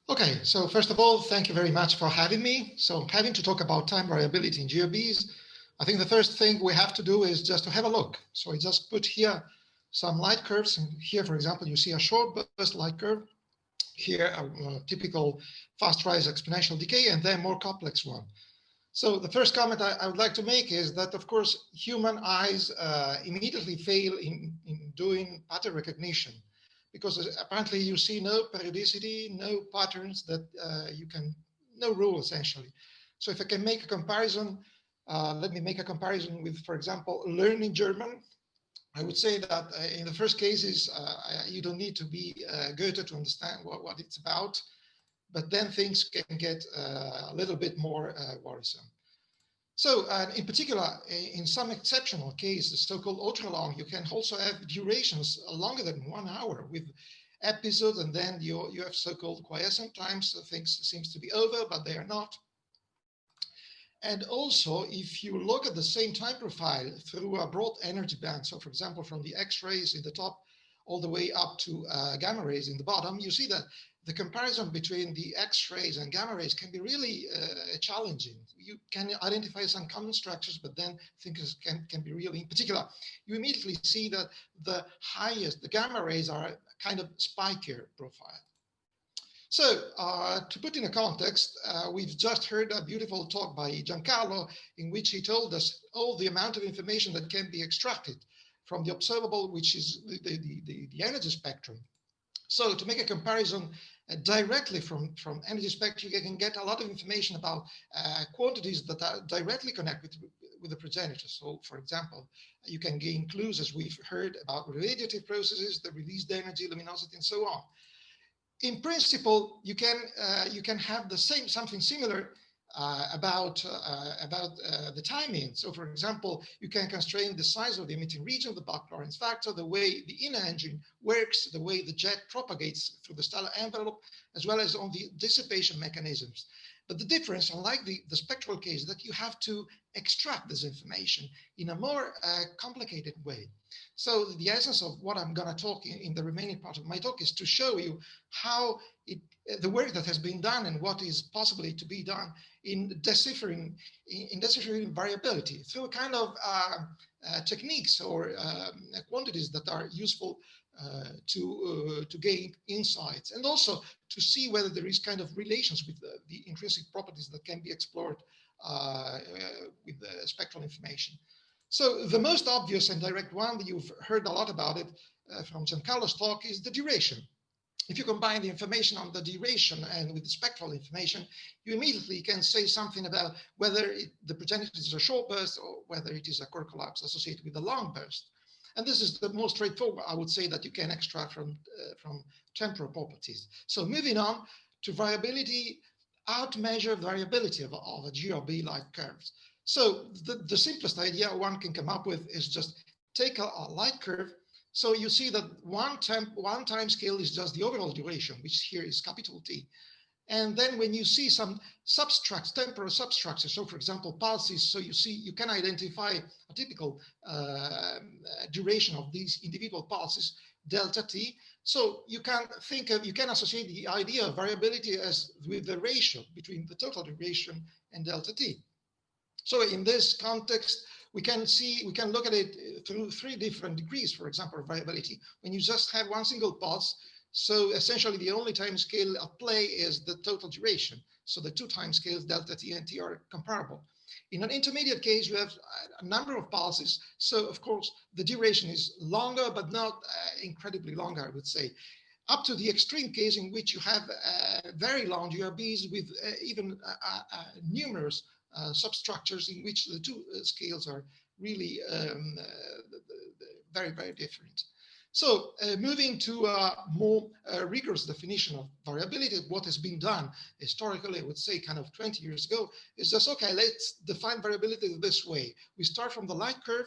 Okay, so first of all, thank you very much for having me. So having to talk about time variability in GRBs, I think the first thing we have to do is just to have a look. So I just put here some light curves. And here, for example, you see a short burst light curve. Here, a typical fast rise exponential decay, and then more complex one. So the first comment I would like to make is that, of course, human eyes immediately fail in doing pattern recognition, because apparently you see no periodicity, no patterns that no rule essentially. So if I can make a comparison, let me make a comparison with, for example, learning German. I would say that in the first cases, you don't need to be Goethe to understand what it's about, but then things can get a little bit more worrisome. So in particular, in some exceptional cases, so-called ultra-long, you can also have durations longer than 1 hour with episodes, and then you have so-called quiescent times. So things seems to be over, but they are not. And also, if you look at the same time profile through a broad energy band, so for example, from the X-rays in the top all the way up to gamma rays in the bottom, you see that the comparison between the X-rays and gamma rays can be really challenging. You can identify some common structures, but then things can be really, in particular, you immediately see that the highest, the gamma rays are kind of spikier profile. So to put in a context, we've just heard a beautiful talk by Giancarlo in which he told us all the amount of information that can be extracted from the observable, which is the energy spectrum. So to make a comparison directly from energy spectrum, you can get a lot of information about quantities that are directly connected with the progenitor. So for example, you can gain clues, as we've heard, about radiative processes, the released energy, luminosity, and so on. In principle, you can have the same, something similar about the timing. So for example, you can constrain the size of the emitting region, the Bach Lorentz factor, the way the inner engine works, the way the jet propagates through the stellar envelope, as well as on the dissipation mechanisms. But the difference, unlike the spectral case, is that you have to extract this information in a more complicated way. So the essence of what I'm going to talk in the remaining part of my talk is to show you how the work that has been done and what is possibly to be done in deciphering variability through a kind of techniques or quantities that are useful to gain insights, and also to see whether there is kind of relations with the intrinsic properties that can be explored with the spectral information. So the most obvious and direct one, you've heard a lot about it from Giancarlo's talk, is the duration. If you combine the information on the duration and with the spectral information, you immediately can say something about whether the progenitor is a short burst or whether it is a core collapse associated with a long burst. And this is the most straightforward, I would say, that you can extract from temporal properties. So moving on to variability, how to measure variability of a GRB-like curves. So the simplest idea one can come up with is just take a light curve. So you see that one time scale is just the overall duration, which here is capital T. And then when you see some substructs, temporal substructures, so for example, pulses, so you can identify a typical duration of these individual pulses, delta T. So you can associate the idea of variability as with the ratio between the total duration and delta T. So in this context, we can look at it through 3 different degrees, for example, of variability. When you just have one single pulse, so essentially the only time scale at play is the total duration. So the 2 time scales, delta T and T, are comparable. In an intermediate case, you have a number of pulses. So of course, the duration is longer, but not incredibly long, I would say. Up to the extreme case in which you have very long GRBs with even numerous substructures in which the 2 scales are really very, very different. So moving to a more rigorous definition of variability, what has been done historically, I would say kind of 20 years ago, is just, okay, let's define variability this way. We start from the light curve,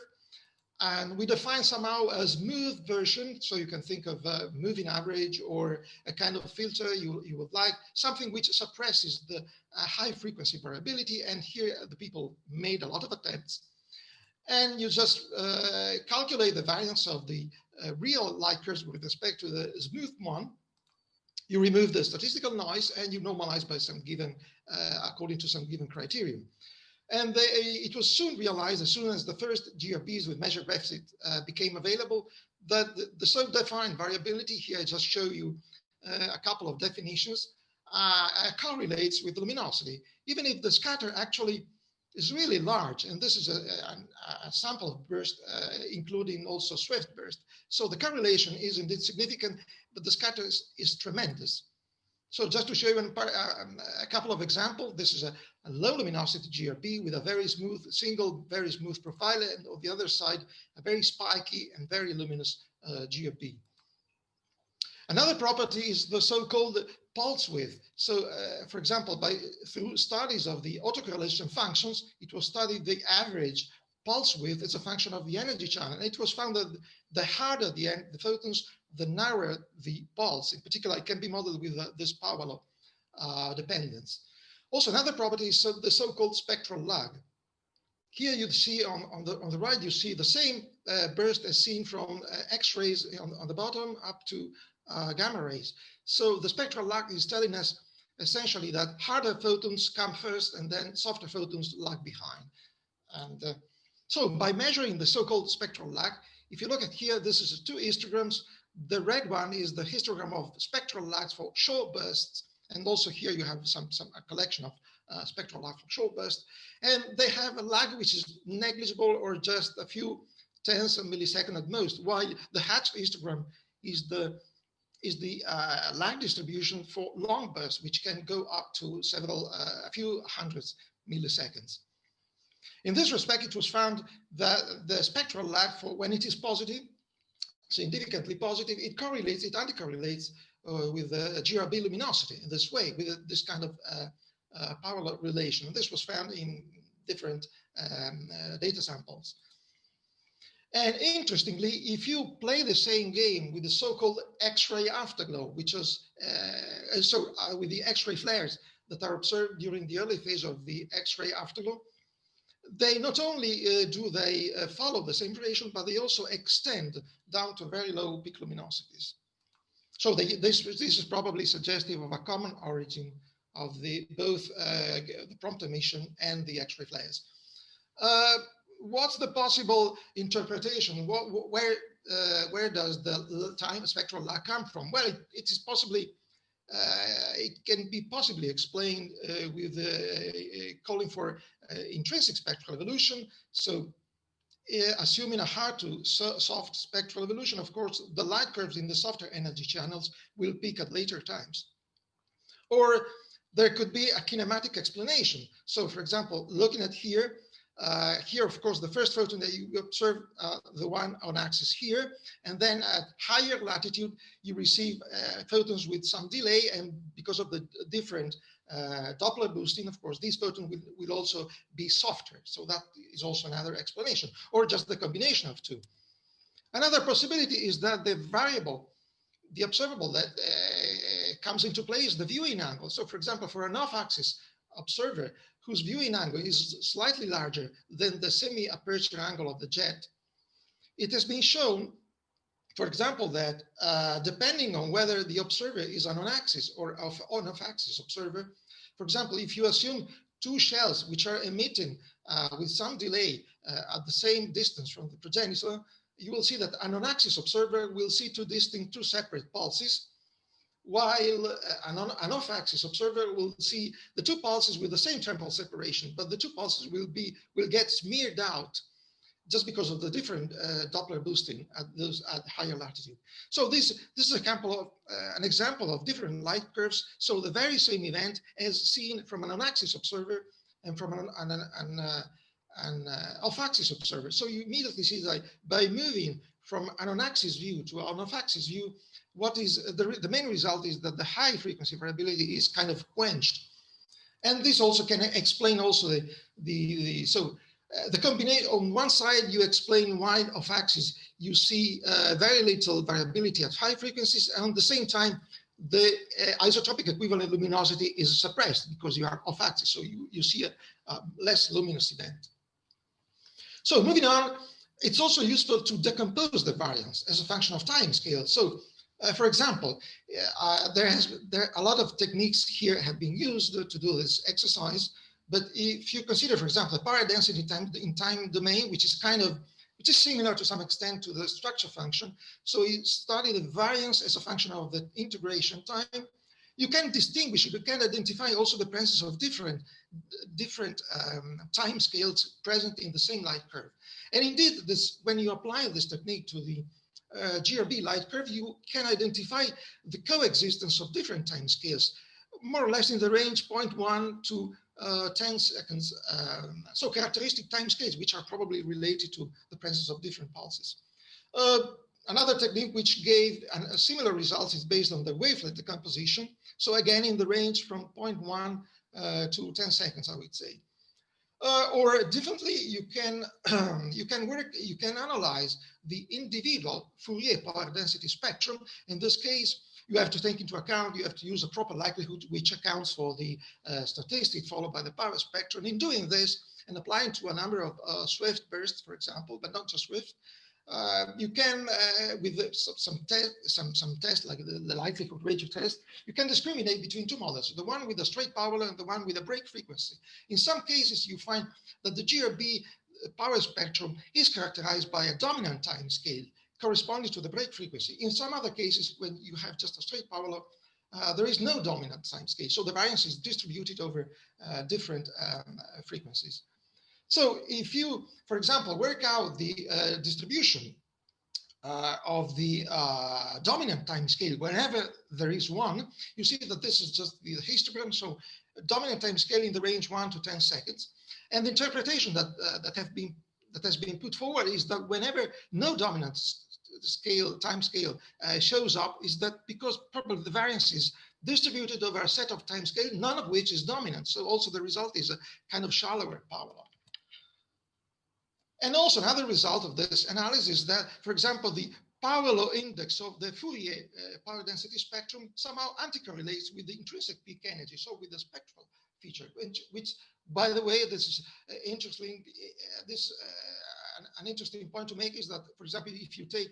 and we define somehow a smooth version. So you can think of a moving average or a kind of filter you would like, something which suppresses the high frequency variability. And here the people made a lot of attempts. And you just calculate the variance of the real light curves with respect to the smooth one. You remove the statistical noise and you normalize by some given, according to some given criterion. And it was soon realized, as soon as the first GRBs with measure deficit became available, that the self-defined variability, here I just show you a couple of definitions, correlates with luminosity, even if the scatter actually is really large. And this is a sample burst, including also swift burst. So the correlation is indeed significant, but the scatter is tremendous. So just to show you a couple of examples, this is a low luminosity GRB with a very smooth, very smooth profile, and on the other side, a very spiky and very luminous GRB. Another property is the so-called pulse width. So, for example, through studies of the autocorrelation functions, it was studied the average pulse width as a function of the energy channel. And it was found that the harder the photons, the narrower the pulse. In particular, it can be modeled with this power law dependence. Also, another property is the so-called spectral lag. Here you see on the right, you see the same burst as seen from X-rays on the bottom up to gamma rays. So the spectral lag is telling us essentially that harder photons come first and then softer photons lag behind. And so by measuring the so-called spectral lag, if you look at here, this is 2 histograms. The red one is the histogram of spectral lags for short bursts. And also here you have a collection of spectral lag for short bursts. And they have a lag which is negligible or just a few tenths of millisecond at most, while the hatched histogram is the lag distribution for long bursts, which can go up to a few hundreds milliseconds. In this respect, it was found that the spectral lag for when it is positive, significantly positive, it anticorrelates with the GRB luminosity in this way, with this kind of parallel relation. And this was found in different data samples. And interestingly, if you play the same game with the so-called X-ray afterglow, which is with the X-ray flares that are observed during the early phase of the X-ray afterglow, they not only do they follow the same relation, but they also extend down to very low peak luminosities. So this is probably suggestive of a common origin of both the prompt emission and the X-ray flares. What's the possible interpretation? Where does the time spectral lag come from? Well, it is possibly, it can be possibly explained with calling for intrinsic spectral evolution. So assuming a hard to soft spectral evolution, of course, the light curves in the softer energy channels will peak at later times. Or there could be a kinematic explanation. So for example, looking at here, of course, the first photon that you observe, the one on axis here, and then at higher latitude, you receive photons with some delay, and because of the different Doppler boosting, of course, these photons will also be softer. So that is also another explanation, or just the combination of two. Another possibility is that the variable, the observable that comes into play is the viewing angle. So for example, for an off-axis observer whose viewing angle is slightly larger than the semi-aperture angle of the jet, it has been shown, for example, that depending on whether the observer is an on-axis or on off-axis observer, for example, if you assume 2 shells which are emitting with some delay at the same distance from the progenitor, you will see that an on-axis observer will see two separate pulses, while an off-axis observer will see the 2 pulses with the same temporal separation, but the 2 pulses will get smeared out just because of the different Doppler boosting at higher latitude. So this is an example of different light curves. So the very same event as seen from an on-axis observer and from an off-axis observer. So you immediately see that by moving from an on-axis view to an off-axis view, what is the main result is that the high frequency variability is kind of quenched. And this also can explain also the combination. On one side, you explain why off-axis you see very little variability at high frequencies, and at the same time, the isotropic equivalent luminosity is suppressed because you are off-axis, so you see a less luminous event. So moving on, it's also useful to decompose the variance as a function of time scale. So For example, there a lot of techniques here have been used to do this exercise. But if you consider, for example, the power density in time domain, which is similar to some extent to the structure function. So you study the variance as a function of the integration time. You can distinguish, you can identify also the presence of different time scales present in the same light curve. And indeed, when you apply this technique to the GRB light curve, you can identify the coexistence of different time scales, more or less in the range 0.1 to 10 seconds. So characteristic time scales, which are probably related to the presence of different pulses. Another technique which gave a similar results is based on the wavelet decomposition. So again, in the range from 0.1 to 10 seconds, I would say. Or differently, you can analyze the individual Fourier power density spectrum. In this case, you have to take into account, you have to use a proper likelihood which accounts for the statistic followed by the power spectrum. In doing this and applying to a number of Swift bursts, for example, but not just Swift, you can, with some tests like the likelihood ratio test, you can discriminate between two models, the one with a straight power law and the one with a break frequency. In some cases, you find that the GRB power spectrum is characterized by a dominant time scale corresponding to the break frequency. In some other cases, when you have just a straight power law, there is no dominant time scale. So the variance is distributed over different frequencies. So if you, for example, work out the distribution of the dominant time scale, whenever there is one, you see that this is just the histogram. So dominant time scale in the range 1 to 10 seconds. And the interpretation that has been put forward is that whenever no dominant time scale shows up, is that because probably the variance is distributed over a set of time scale, none of which is dominant. So also the result is a kind of shallower power law. And also another result of this analysis is that, for example, the power law index of the Fourier power density spectrum somehow anticorrelates with the intrinsic peak energy, so with the spectral feature, which by the way, this is interesting. An interesting point to make is that, for example, if you take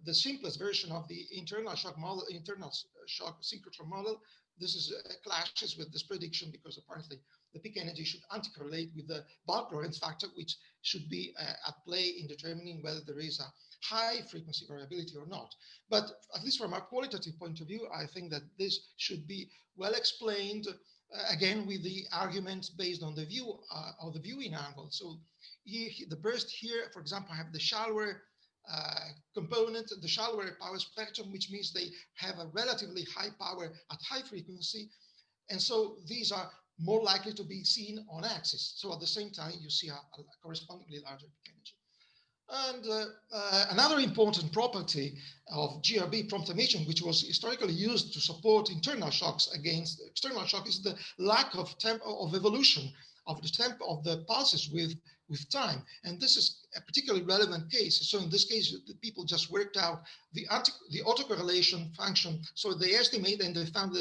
the simplest version of the internal shock model, internal shock synchrotron model, this is clashes with this prediction because apparently the peak energy should anticorrelate with the bulk Lorentz factor, which should be at play in determining whether there is a high frequency variability or not. But at least from a qualitative point of view, I think that this should be well explained, again, with the arguments based on the view of the viewing angle. So the burst here, for example, have the shallower component, the shallower power spectrum, which means they have a relatively high power at high frequency. And so these are more likely to be seen on axis. So at the same time, you see a correspondingly larger peak energy. And another important property of GRB prompt emission, which was historically used to support internal shocks against external shock, is the lack of evolution of the tempo of the pulses with time. And this is a particularly relevant case. So in this case, the people just worked out the autocorrelation function. So they estimate and they found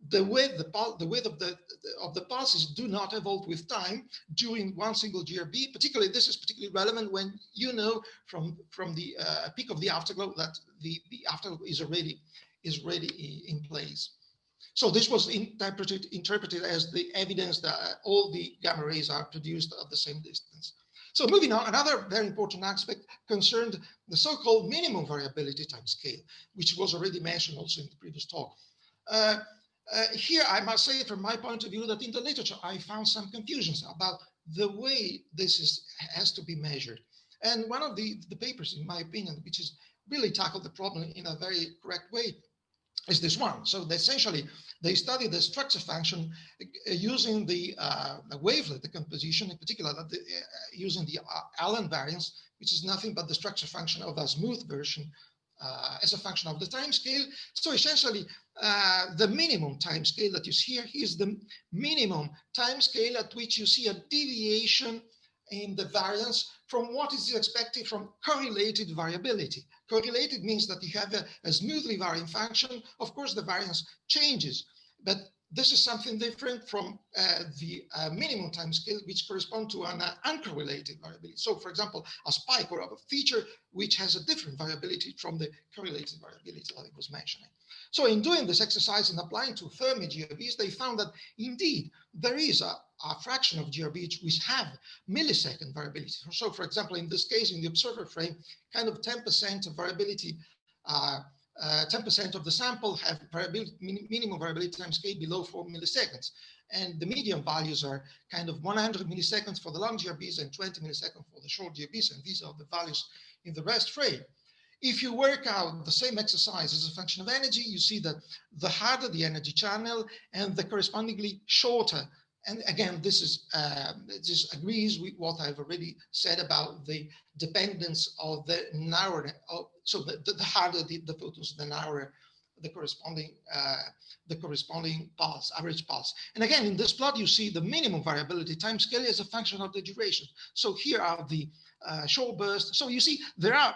the width of the pulses do not evolve with time during one single GRB. Particularly, this is particularly relevant when you know from the peak of the afterglow that the afterglow is already in place. So this was interpreted as the evidence that all the gamma rays are produced at the same distance. So moving on, another very important aspect concerned the so-called minimum variability time scale, which was already mentioned also in the previous talk. Here, I must say from my point of view that in the literature, I found some confusions about the way this has to be measured. And one of the papers, in my opinion, which has really tackled the problem in a very correct way, is this one. So essentially, they study the structure function using the wavelet decomposition, in particular, using the Allen variance, which is nothing but the structure function of a smooth version as a function of the time scale. So essentially, the minimum time scale that you see here is the minimum time scale at which you see a deviation in the variance from what is expected from correlated variability. Correlated means that you have a smoothly varying function. Of course, the variance changes, but This is something different from the minimum time scale, which correspond to an uncorrelated variability. So, for example, a spike or a feature which has a different variability from the correlated variability that I was mentioning. So, in doing this exercise and applying to thermal GRBs, they found that indeed there is a fraction of GRBs which have millisecond variability. So, for example, in this case, in the observer frame, kind of 10% of variability 10% of the sample have minimum variability time scale below 4 milliseconds. And the median values are kind of 100 milliseconds for the long GRBs and 20 milliseconds for the short GRBs. And these are the values in the rest frame. If you work out the same exercise as a function of energy, you see that the harder the energy channel and the correspondingly shorter. And again, this agrees with what I've already said about the dependence of the narrower. So the harder the photons, the narrower the corresponding pulse, average pulse. And again, in this plot, you see the minimum variability time scale as a function of the duration. So here are the short bursts. So you see there are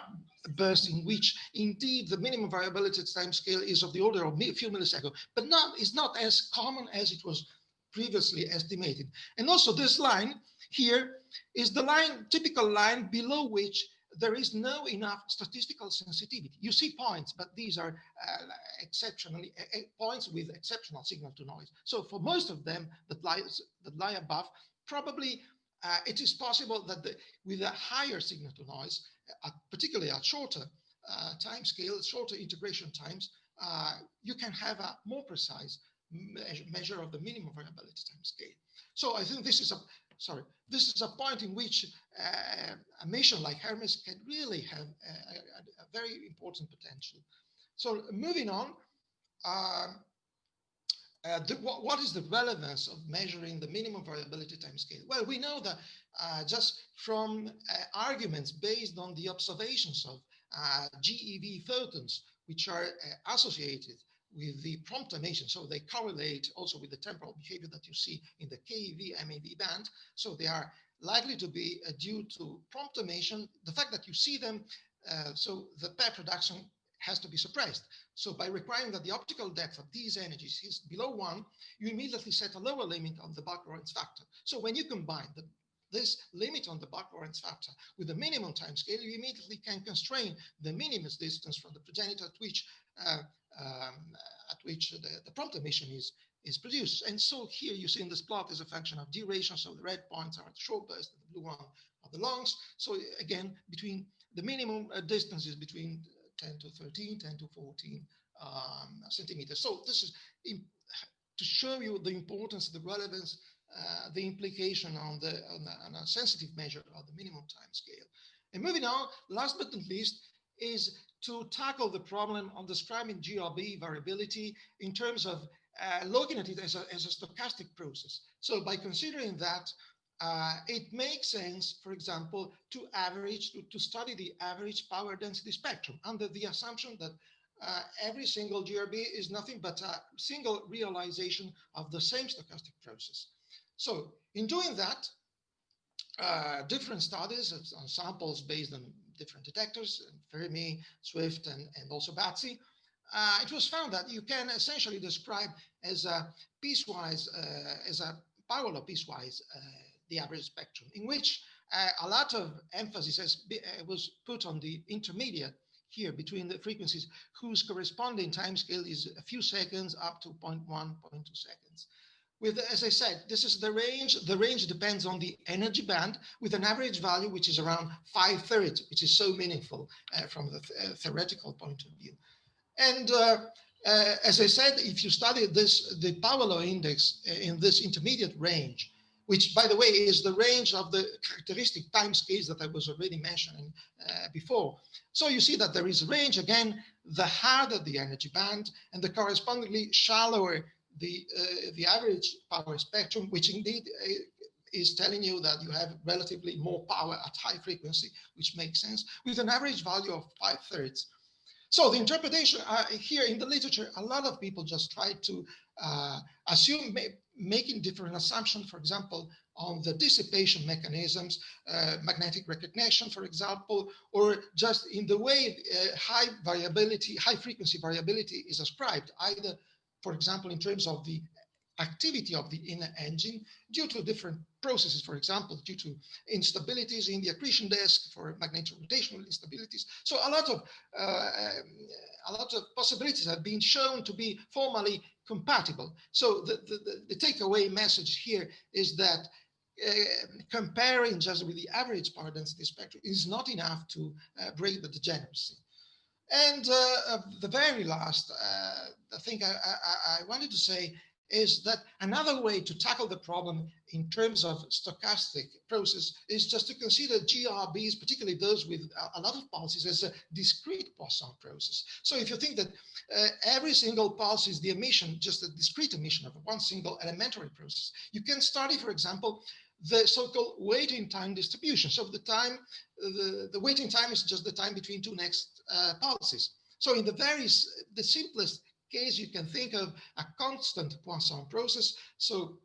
bursts in which indeed the minimum variability time scale is of the order of a few milliseconds, but it's not as common as it was previously estimated. And also this line here is the line, typical line below which there is no enough statistical sensitivity. You see points, but these are exceptionally points with exceptional signal to noise. So for most of them that lie above, probably it is possible that with a higher signal to noise, particularly at shorter time scale, shorter integration times, you can have a more precise measure of the minimum variability time scale. So I think this is a point in which a mission like HERMES can really have a very important potential. So moving on, what is the relevance of measuring the minimum variability time scale? Well, we know that just from arguments based on the observations of GeV photons, which are associated with the prompt emission, so they correlate also with the temporal behavior that you see in the KeV-MeV band. So they are likely to be due to prompt emission. The fact that you see them, so the pair production has to be suppressed. So by requiring that the optical depth of these energies is below 1, you immediately set a lower limit on the Buck-Lorentz factor. So when you combine this limit on the Buck-Lorentz factor with the minimum time scale, you immediately can constrain the minimum distance from the progenitor at which the prompt emission is produced. And so here you see in this plot is a function of duration. So the red points are the short burst, and the blue one are the longs. So again, between the minimum distance is between 10 to 13, 10 to 14 centimeters. So this is to show you the importance, the relevance, the implication on a sensitive measure of the minimum time scale. And moving on, last but not least, is to tackle the problem of describing GRB variability in terms of looking at it as a stochastic process. So by considering that, it makes sense, for example, to study the average power density spectrum under the assumption that every single GRB is nothing but a single realization of the same stochastic process. So in doing that, different studies on samples based on different detectors, Fermi, Swift, and also BATSI, it was found that you can essentially describe as a piecewise, as a parallel piecewise the average spectrum, in which a lot of emphasis was put on the intermediate here between the frequencies whose corresponding time scale is a few seconds up to 0.1, 0.2 seconds. With, as I said, this is the range. The range depends on the energy band with an average value which is around 5/3, which is so meaningful from the theoretical point of view. And as I said, if you study the power law index in this intermediate range, which, by the way, is the range of the characteristic time scales that I was already mentioning before. So you see that there is range, again, the harder the energy band and the correspondingly shallower the average power spectrum, which indeed is telling you that you have relatively more power at high frequency, which makes sense, with an average value of 5/3. So the interpretation here in the literature, a lot of people just try to assume, making different assumptions, for example, on the dissipation mechanisms, magnetic recognition, for example, or just in the way high frequency variability is ascribed, either, for example, in terms of the activity of the inner engine due to different processes, for example, due to instabilities in the accretion disk for magnetorotational instabilities. So a lot of possibilities have been shown to be formally compatible. So the takeaway message here is that comparing just with the average power density spectrum is not enough to break the degeneracy. And the very last thing I wanted to say is that another way to tackle the problem in terms of stochastic process is just to consider GRBs, particularly those with a lot of pulses, as a discrete Poisson process. So if you think that every single pulse is the emission, just a discrete emission of one single elementary process, you can study, for example, the so-called waiting time distribution. So the waiting time is just the time between two next pulses. So in the simplest case, you can think of a constant Poisson process. So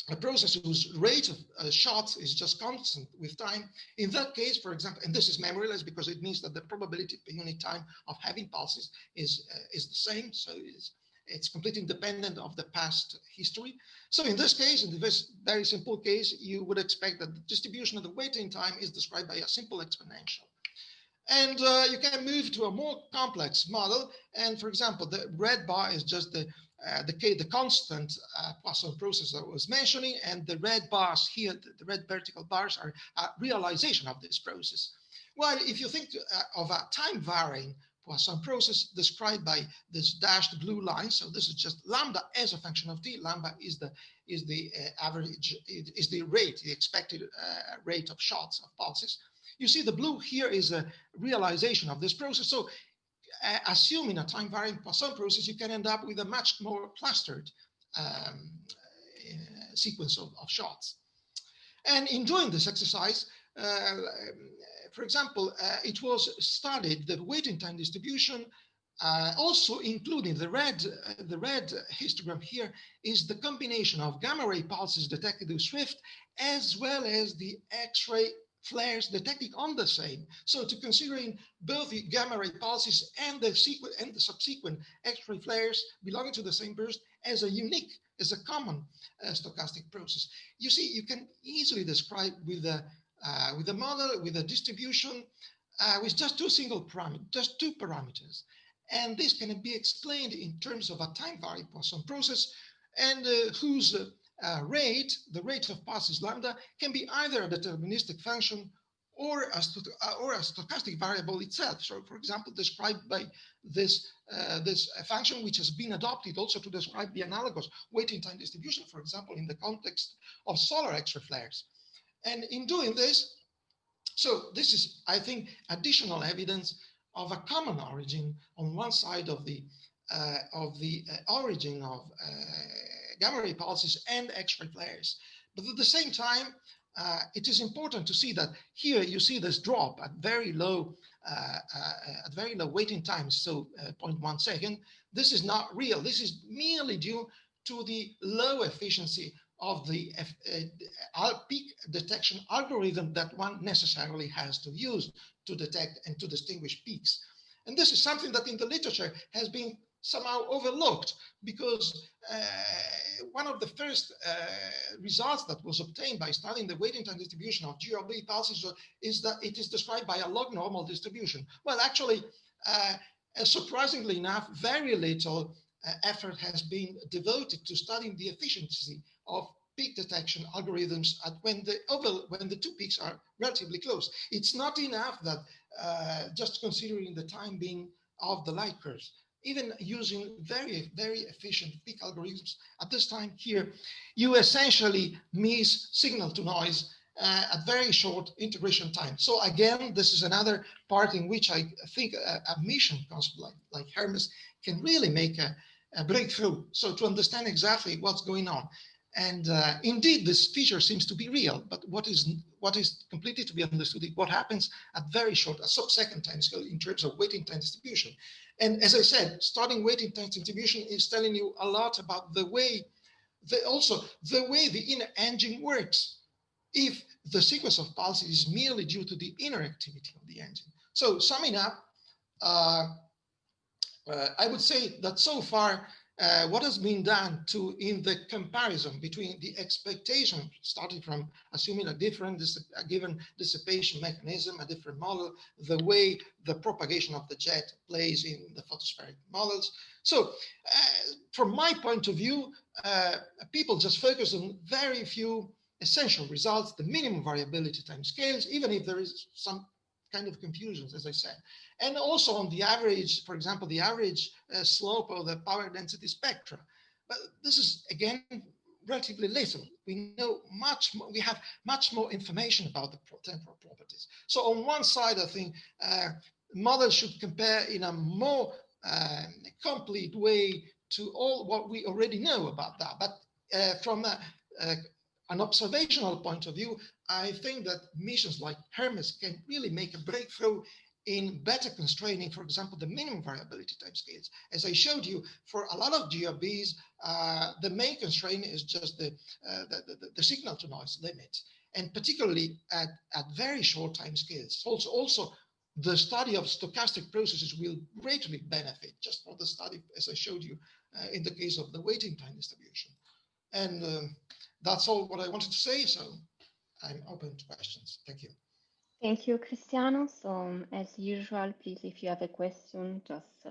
a process whose rate of shots is just constant with time. In that case, for example, and this is memoryless because it means that the probability per unit time of having pulses is the same. So it's completely independent of the past history. So in this case, in this very simple case, you would expect that the distribution of the waiting time is described by a simple exponential. And you can move to a more complex model. And for example, the red bar is just the constant Poisson process that I was mentioning. And the red bars here, the red vertical bars are a realization of this process. While if you think of a time varying Poisson process described by this dashed blue line, so this is just lambda as a function of t. Lambda is the average, is the rate, the expected rate of shots of pulses. You see the blue here is a realization of this process. So assuming a time varying Poisson process, you can end up with a much more clustered sequence of shots. And in doing this exercise, for example, it was studied the waiting time distribution, also including the red histogram here is the combination of gamma ray pulses detected with Swift as well as the X-ray flares detected on the same. So to considering both the gamma ray pulses and the subsequent X-ray flares belonging to the same burst as a common stochastic process. You see, you can easily describe with a model, with a distribution, with just two parameters. And this can be explained in terms of a time varying Poisson process and whose rate, the rate of pulses lambda, can be either a deterministic function or a stochastic variable itself. So, for example, described by this function, which has been adopted also to describe the analogous waiting time distribution, for example, in the context of solar X-ray flares. And in doing this, so this is, I think, additional evidence of a common origin on one side of the origin of gamma ray pulses and X-ray flares. But at the same time, it is important to see that here you see this drop at very low waiting times, so 0.1 second. This is not real. This is merely due to the low efficiency of the peak detection algorithm that one necessarily has to use to detect and to distinguish peaks. And this is something that in the literature has been somehow overlooked because one of the first results that was obtained by studying the waiting time distribution of GRB pulses is that it is described by a log normal distribution. Well, actually, surprisingly enough, very little effort has been devoted to studying the efficiency of peak detection algorithms when the two peaks are relatively close. It's not enough that just considering the time being of the light curves, even using very, very efficient peak algorithms at this time here, you essentially miss signal to noise at very short integration time. So again, this is another part in which I think a mission concept like HERMES can really make a breakthrough. So to understand exactly what's going on. And indeed, this feature seems to be real, but what is completely to be understood is what happens at very short, a sub-second time scale in terms of waiting time distribution. And as I said, studying waiting time distribution is telling you a lot about the way the inner engine works, if the sequence of pulses is merely due to the inner activity of the engine. So summing up, I would say that so far what has been done in the comparison between the expectation, starting from assuming a given dissipation mechanism, a different model, the way the propagation of the jet plays in the photospheric models. So from my point of view, people just focus on very few essential results, the minimum variability time scales, even if there is some kind of confusions, as I said. And also on the average, for example, the average slope of the power density spectra. But this is, again, relatively little. We know much more, we have much more information about the temporal properties. So on one side, I think models should compare in a more complete way to all what we already know about that. But from an observational point of view, I think that missions like HERMES can really make a breakthrough in better constraining, for example, the minimum variability timescales. As I showed you, for a lot of GRBs, the main constraint is just the signal to noise limit, and particularly at very short timescales. Also, the study of stochastic processes will greatly benefit just for the study, as I showed you, in the case of the waiting time distribution. And that's all what I wanted to say, so I'm open to questions. Thank you. Thank you, Cristiano. So as usual, please, if you have a question, just